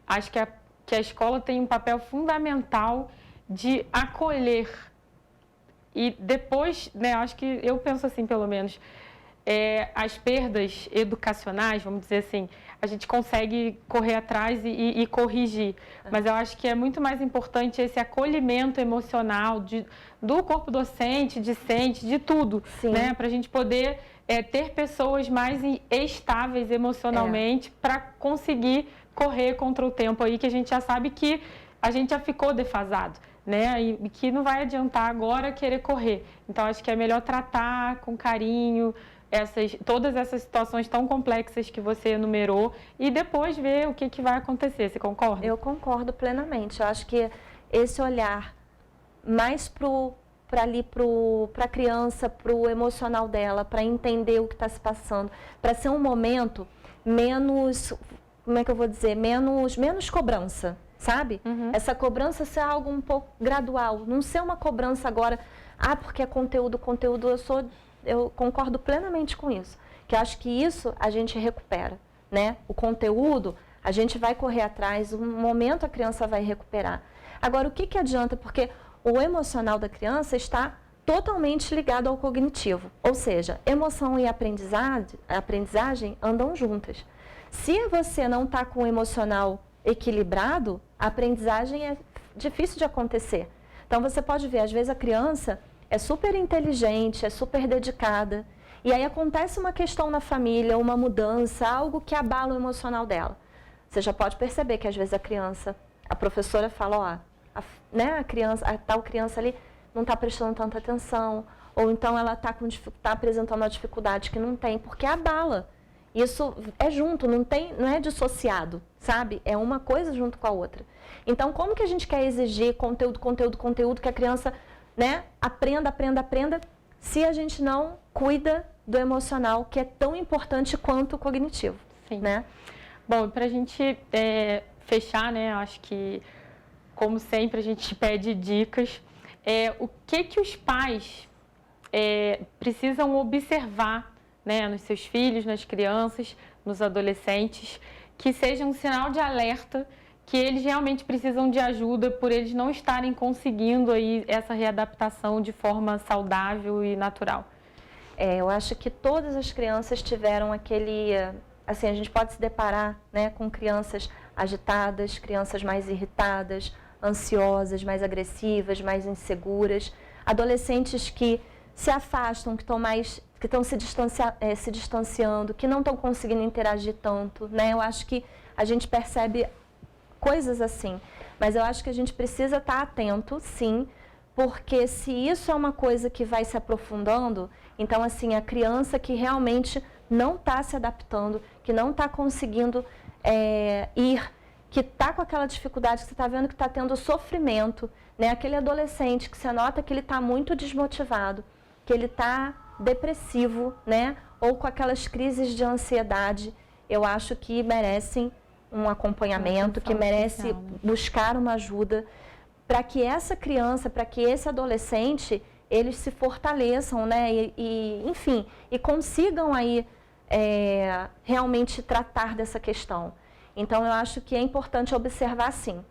acho que a escola tem um papel fundamental de acolher. E depois, né, acho que eu penso assim, pelo menos, as perdas educacionais, vamos dizer assim, a gente consegue correr atrás e corrigir. Mas eu acho que é muito mais importante esse acolhimento emocional do corpo docente, discente, de tudo, né? Para a gente poder ter pessoas mais estáveis emocionalmente para conseguir correr contra o tempo aí, que a gente já sabe que a gente já ficou defasado, né? E que não vai adiantar agora querer correr. Então, acho que é melhor tratar com carinho todas essas situações tão complexas que você enumerou e depois ver o que vai acontecer. Você concorda? Eu concordo plenamente. Eu acho que esse olhar mais para a criança, para o emocional dela, para entender o que está se passando, para ser um momento menos, como é que eu vou dizer, menos cobrança, sabe? Essa cobrança ser algo um pouco gradual, não ser uma cobrança agora, porque é conteúdo, eu concordo plenamente com isso, que eu acho que isso a gente recupera, né? O conteúdo, a gente vai correr atrás, um momento a criança vai recuperar. Agora, o que adianta? Porque o emocional da criança está totalmente ligado ao cognitivo, ou seja, emoção e aprendizagem andam juntas. Se você não está com o emocional equilibrado, a aprendizagem é difícil de acontecer. Então, você pode ver, às vezes a criança é super inteligente, é super dedicada, e aí acontece uma questão na família, uma mudança, algo que abala o emocional dela. Você já pode perceber que às vezes a professora fala, a tal criança ali não está prestando tanta atenção, ou então ela está apresentando uma dificuldade que não tem, porque abala. Isso é junto, não é dissociado, sabe? É uma coisa junto com a outra. Então, como que a gente quer exigir conteúdo, que a criança, né, aprenda, se a gente não cuida do emocional, que é tão importante quanto o cognitivo, né? Bom, para a gente fechar, né, acho que, como sempre, a gente pede dicas. O que os pais precisam observar né, nos seus filhos, nas crianças, nos adolescentes, que seja um sinal de alerta que eles realmente precisam de ajuda por eles não estarem conseguindo aí essa readaptação de forma saudável e natural? Eu acho que todas as crianças tiveram aquele... Assim, a gente pode se deparar, né, com crianças agitadas, crianças mais irritadas, ansiosas, mais agressivas, mais inseguras, adolescentes que se afastam, que estão se distanciando, que não estão conseguindo interagir tanto, né? Eu acho que a gente percebe coisas assim, mas eu acho que a gente precisa estar atento, sim, porque se isso é uma coisa que vai se aprofundando, então, assim, a criança que realmente não está se adaptando, que não está conseguindo que está com aquela dificuldade, que você está vendo que está tendo sofrimento, né? Aquele adolescente que você nota que ele está muito desmotivado, que ele está depressivo, né? Ou com aquelas crises de ansiedade, eu acho que merecem um acompanhamento, que merece buscar uma ajuda para que essa criança, para que esse adolescente, eles se fortaleçam, né? Enfim, e consigam aí realmente tratar dessa questão. Então, eu acho que é importante observar, sim.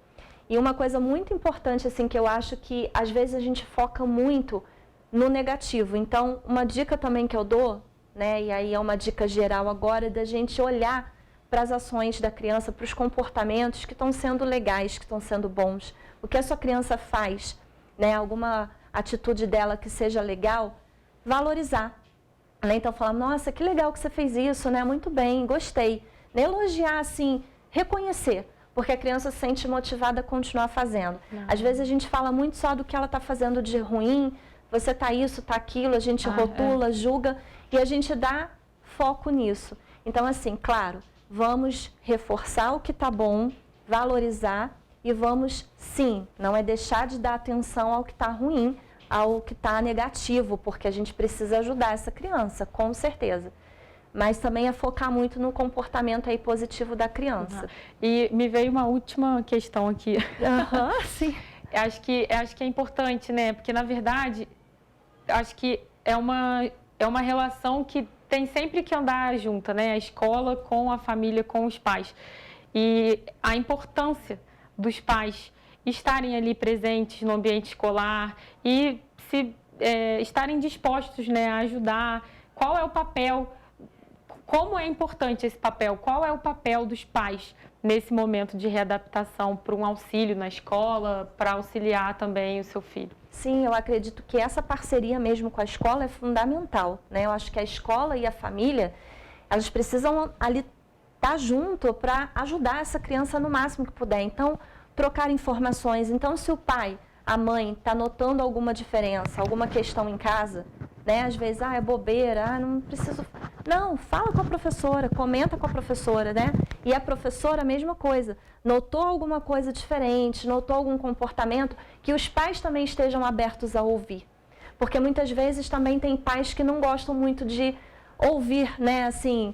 E uma coisa muito importante, assim, que eu acho que às vezes a gente foca muito no negativo. Então, uma dica também que eu dou, né, e aí é uma dica geral agora, é da gente olhar para as ações da criança, para os comportamentos que estão sendo legais, que estão sendo bons. O que a sua criança faz, né, alguma atitude dela que seja legal, valorizar. Né? Então, falar, nossa, que legal que você fez isso, né? Muito bem, gostei. Elogiar, assim, reconhecer, porque a criança se sente motivada a continuar fazendo. Às vezes a gente fala muito só do que ela está fazendo de ruim, você está isso, está aquilo, a gente rotula, julga, e a gente dá foco nisso. Então, assim, claro, vamos reforçar o que está bom, valorizar, e vamos, sim, não é deixar de dar atenção ao que está ruim, ao que está negativo, porque a gente precisa ajudar essa criança, com certeza. Mas também é focar muito no comportamento aí positivo da criança. E me veio uma última questão aqui. Sim. Acho que é importante, né? Porque, na verdade, acho que é uma relação que tem sempre que andar junta, né? A escola com a família, com os pais. E a importância dos pais estarem ali presentes no ambiente escolar e estarem dispostos, né, a ajudar. Qual é o papel? Como é importante esse papel? Qual é o papel dos pais nesse momento de readaptação para um auxílio na escola, para auxiliar também o seu filho? Sim, eu acredito que essa parceria mesmo com a escola é fundamental, né? Eu acho que a escola e a família, elas precisam ali estar junto para ajudar essa criança no máximo que puder. Então, trocar informações. Então, se o pai, a mãe, está notando alguma diferença, alguma questão em casa, né? Às vezes, é bobeira, não preciso... Não, fala com a professora, comenta com a professora, né? E a professora, a mesma coisa. Notou alguma coisa diferente, notou algum comportamento, que os pais também estejam abertos a ouvir. Porque muitas vezes também tem pais que não gostam muito de ouvir, né? Assim,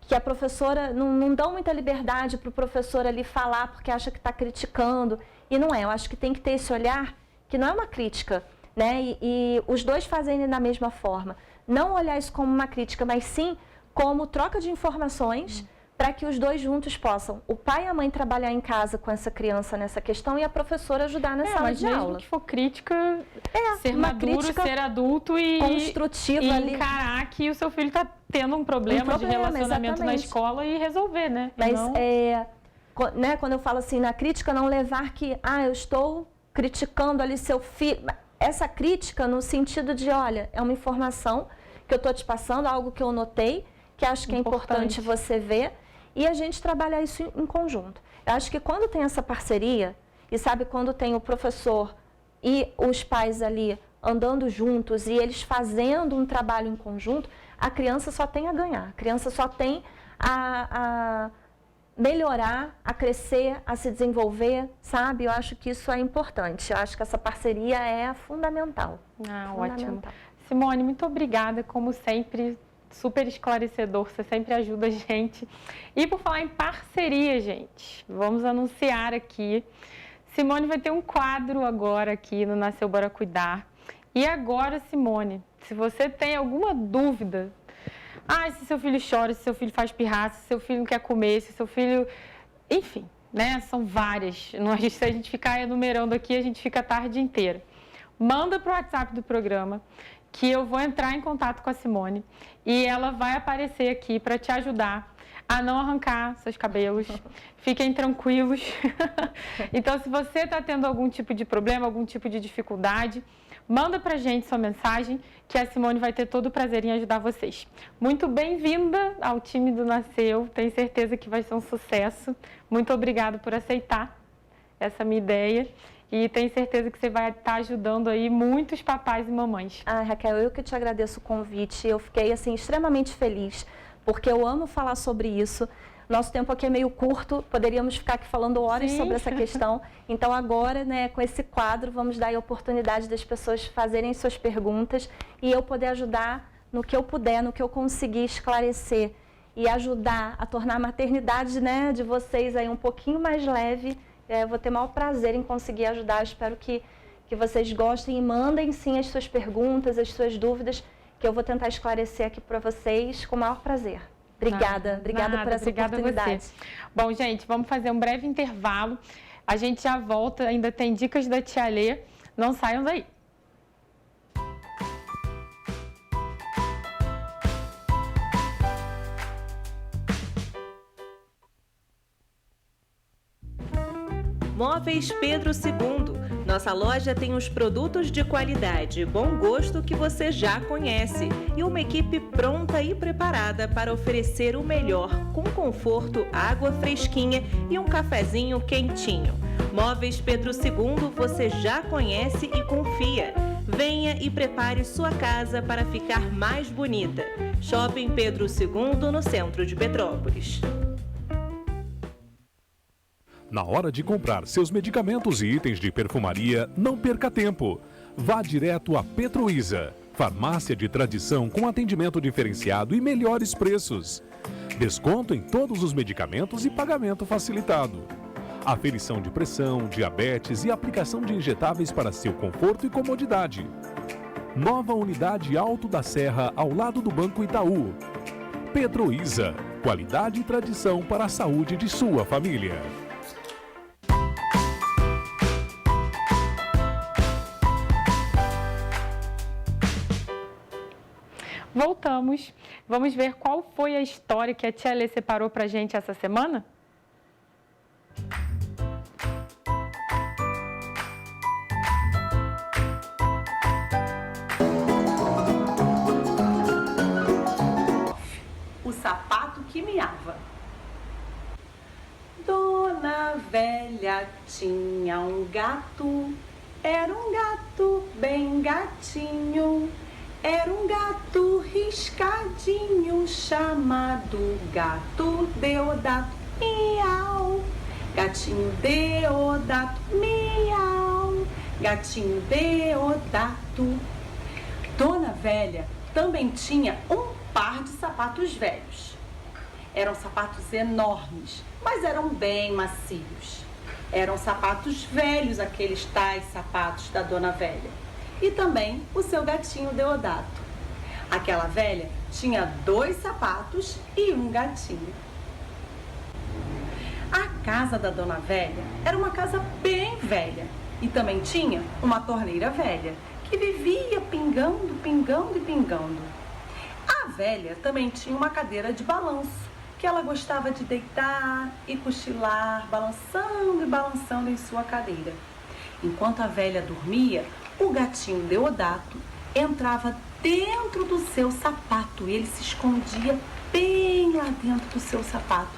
que a professora, não dão muita liberdade para o professor ali falar porque acha que está criticando. E não é, eu acho que tem que ter esse olhar que não é uma crítica, né? E os dois fazem da mesma forma. Não olhar isso como uma crítica, mas sim como troca de informações para que os dois juntos possam, o pai e a mãe, trabalhar em casa com essa criança nessa questão e a professora ajudar na sala de aula. Mesmo que for crítica, ser maduro, ser adulto e construtiva e ali. Encarar que o seu filho está tendo um problema de relacionamento na escola e resolver, né? Mas, né, quando eu falo assim, na crítica, não levar que, eu estou criticando ali seu filho. Essa crítica no sentido de, olha, é uma informação que eu estou te passando, algo que eu notei, que acho que é importante você ver, e a gente trabalhar isso em conjunto. Eu acho que quando tem essa parceria, e sabe, quando tem o professor e os pais ali andando juntos e eles fazendo um trabalho em conjunto, a criança só tem a ganhar, a criança só tem a melhorar, a crescer, a se desenvolver, sabe? Eu acho que isso é importante, eu acho que essa parceria é fundamental. Ótimo. Simone, muito obrigada, como sempre, super esclarecedor, você sempre ajuda a gente. E por falar em parceria, gente, vamos anunciar aqui, Simone vai ter um quadro agora aqui no Nasceu Bora Cuidar. E agora, Simone, se você tem alguma dúvida, se seu filho chora, se seu filho faz pirraça, se seu filho não quer comer, se seu filho... Enfim, né? São várias. Se a gente ficar enumerando aqui, a gente fica a tarde inteira. Manda para o WhatsApp do programa que eu vou entrar em contato com a Simone e ela vai aparecer aqui para te ajudar a não arrancar seus cabelos. Fiquem tranquilos. Então, se você está tendo algum tipo de problema, algum tipo de dificuldade, manda para a gente sua mensagem que a Simone vai ter todo o prazer em ajudar vocês. Muito bem-vinda ao time do Nasceu. Tenho certeza que vai ser um sucesso. Muito obrigada por aceitar essa minha ideia. E tenho certeza que você vai estar ajudando aí muitos papais e mamães. Raquel, eu que te agradeço o convite. Eu fiquei, assim, extremamente feliz, porque eu amo falar sobre isso. Nosso tempo aqui é meio curto, poderíamos ficar aqui falando horas sobre essa questão. Então, agora, né, com esse quadro, vamos dar a oportunidade das pessoas fazerem suas perguntas e eu poder ajudar no que eu puder, no que eu conseguir esclarecer e ajudar a tornar a maternidade, né, de vocês aí um pouquinho mais leve. Vou ter o maior prazer em conseguir ajudar. Espero que vocês gostem e mandem sim as suas perguntas, as suas dúvidas, que eu vou tentar esclarecer aqui para vocês com o maior prazer. Obrigada por essa oportunidade. Bom, gente, vamos fazer um breve intervalo. A gente já volta, ainda tem dicas da Tia Lê. Não saiam daí. Móveis Pedro II. Nossa loja tem os produtos de qualidade e bom gosto que você já conhece e uma equipe pronta e preparada para oferecer o melhor, com conforto, água fresquinha e um cafezinho quentinho. Móveis Pedro II você já conhece e confia. Venha e prepare sua casa para ficar mais bonita. Shopping Pedro II, no centro de Petrópolis. Na hora de comprar seus medicamentos e itens de perfumaria, não perca tempo. Vá direto a Petruísa, farmácia de tradição com atendimento diferenciado e melhores preços. Desconto em todos os medicamentos e pagamento facilitado. Aferição de pressão, diabetes e aplicação de injetáveis para seu conforto e comodidade. Nova unidade Alto da Serra, ao lado do Banco Itaú. Petruísa, qualidade e tradição para a saúde de sua família. Voltamos. Vamos ver qual foi a história que a Tia Lê separou pra gente essa semana? O sapato que miava. Dona Velha tinha um gato, era um gato bem gatinho. Era um gato riscadinho chamado Gato Deodato, miau. Gatinho Deodato, miau. Gatinho Deodato. Dona Velha também tinha um par de sapatos velhos. Eram sapatos enormes, mas eram bem macios. Eram sapatos velhos, aqueles tais sapatos da Dona Velha. E também o seu gatinho Deodato. Aquela velha tinha 2 sapatos e um gatinho. A casa da Dona Velha era uma casa bem velha e também tinha uma torneira velha que vivia pingando, pingando e pingando. A velha também tinha uma cadeira de balanço que ela gostava de deitar e cochilar, balançando e balançando em sua cadeira. Enquanto a velha dormia, o gatinho Deodato entrava dentro do seu sapato. Ele se escondia bem lá dentro do seu sapato.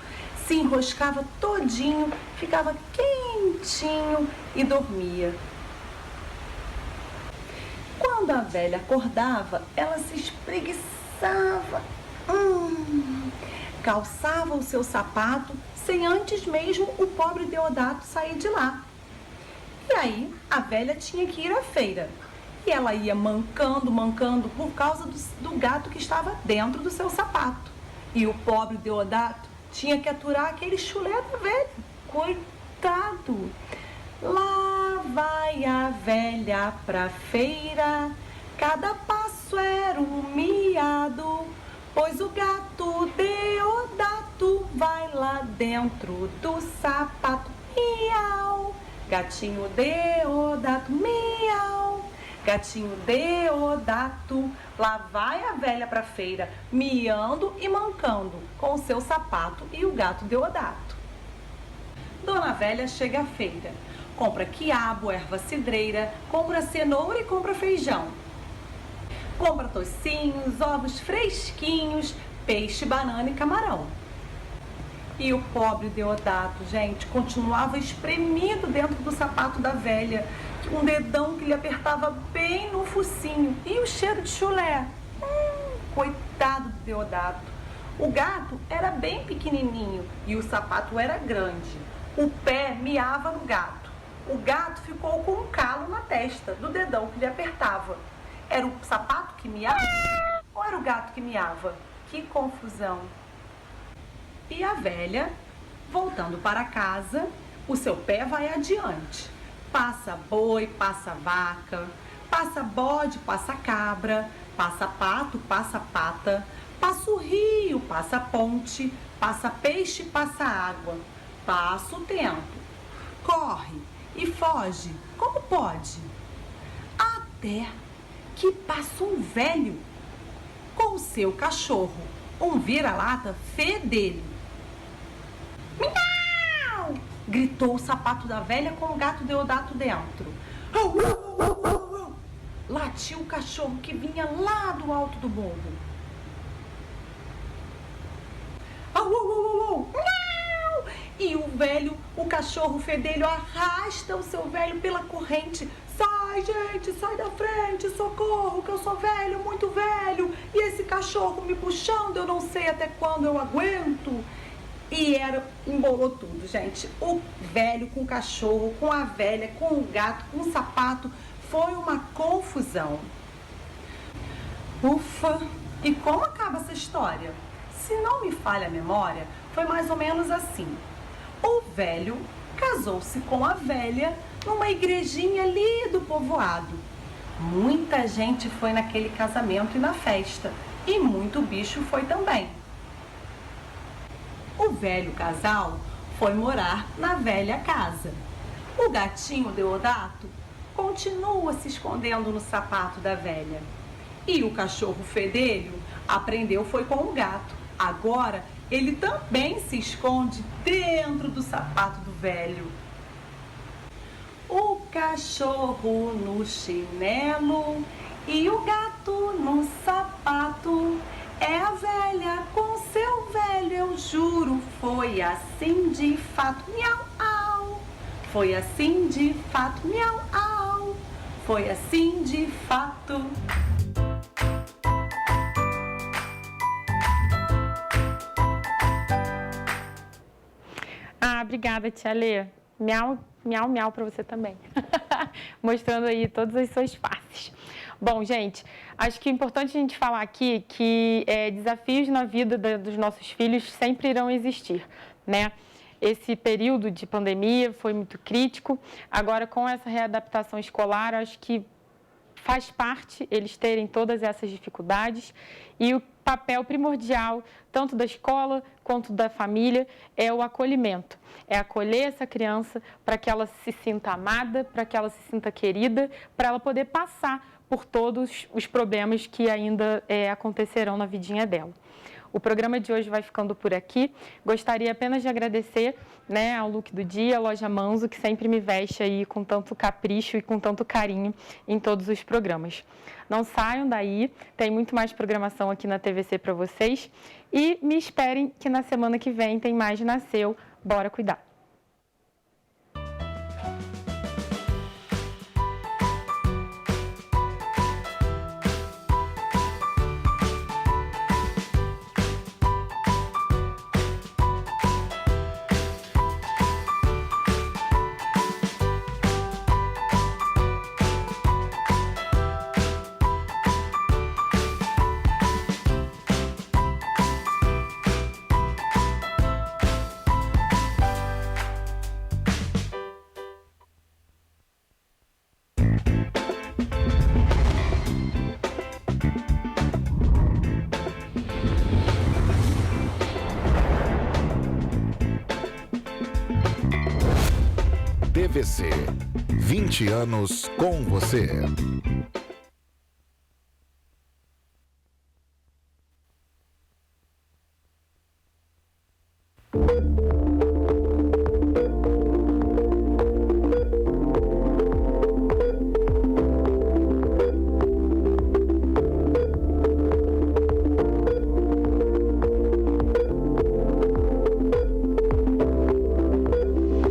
Se enroscava todinho, ficava quentinho e dormia. Quando a velha acordava, ela se espreguiçava. Calçava o seu sapato sem antes mesmo o pobre Deodato sair de lá. E aí, a velha tinha que ir à feira. E ela ia mancando por causa do gato que estava dentro do seu sapato. E o pobre Deodato tinha que aturar aquele chulé da velha. Coitado! Lá vai a velha pra feira, cada passo era um miado. Pois o gato Deodato vai lá dentro do sapato, miau. Gatinho Deodato, miau. Gatinho Deodato, lá vai a velha pra feira, miando e mancando com o seu sapato e o gato Deodato. Dona Velha chega à feira, compra quiabo, erva cidreira, compra cenoura e compra feijão. Compra tocinhos, ovos fresquinhos, peixe, banana e camarão. E o pobre Deodato, gente, continuava espremido dentro do sapato da velha, um dedão que lhe apertava bem no focinho e o cheiro de chulé. Coitado do Deodato. O gato era bem pequenininho e o sapato era grande. O pé miava no gato. O gato ficou com um calo na testa do dedão que lhe apertava. Era o sapato que miava ou era o gato que miava? Que confusão. E a velha, voltando para casa, o seu pé vai adiante. Passa boi, passa vaca, passa bode, passa cabra, passa pato, passa pata, passa o rio, passa ponte, passa peixe, passa água. Passa o tempo, corre e foge, como pode? Até que passa um velho com o seu cachorro, um vira-lata fedelho. Miau! Gritou o sapato da velha com o gato Deodato dentro. Au, au, au, au, au. Latiu o cachorro que vinha lá do alto do morro. Au, au, au, au, au. Miau! E o velho, o cachorro fedelho, arrasta o seu velho pela corrente. Sai, gente, sai da frente, socorro, que eu sou velho, muito velho. E esse cachorro me puxando, eu não sei até quando eu aguento. E embolou tudo, gente. O velho com o cachorro, com a velha, com o gato, com o sapato. Foi uma confusão. Ufa! E como acaba essa história? Se não me falha a memória, foi mais ou menos assim. O velho casou-se com a velha numa igrejinha ali do povoado. Muita gente foi naquele casamento e na festa. E muito bicho foi também. O velho casal foi morar na velha casa. O gatinho Deodato continua se escondendo no sapato da velha. E o cachorro fedelho aprendeu foi com o gato. Agora ele também se esconde dentro do sapato do velho. O cachorro no chinelo e o gato no sapato. É a velha com seu velho, eu juro, foi assim de fato, miau, au. Foi assim de fato, miau, au. Foi assim de fato. Obrigada, tia Lê. Miau, miau, miau para você também. Mostrando aí todas as suas faces. Bom, gente, acho que é importante a gente falar aqui que desafios na vida dos nossos filhos sempre irão existir, né? Esse período de pandemia foi muito crítico. Agora, com essa readaptação escolar, acho que faz parte eles terem todas essas dificuldades e o papel primordial, tanto da escola quanto da família, é o acolhimento. É acolher essa criança para que ela se sinta amada, para que ela se sinta querida, para ela poder passar por todos os problemas que ainda acontecerão na vidinha dela. O programa de hoje vai ficando por aqui. Gostaria apenas de agradecer, né, ao Look do Dia, a Loja Manzo, que sempre me veste aí com tanto capricho e com tanto carinho em todos os programas. Não saiam daí, tem muito mais programação aqui na TVC para vocês. E me esperem que na semana que vem tem mais Nasceu, Bora Cuidar. TVC. 20 anos com você.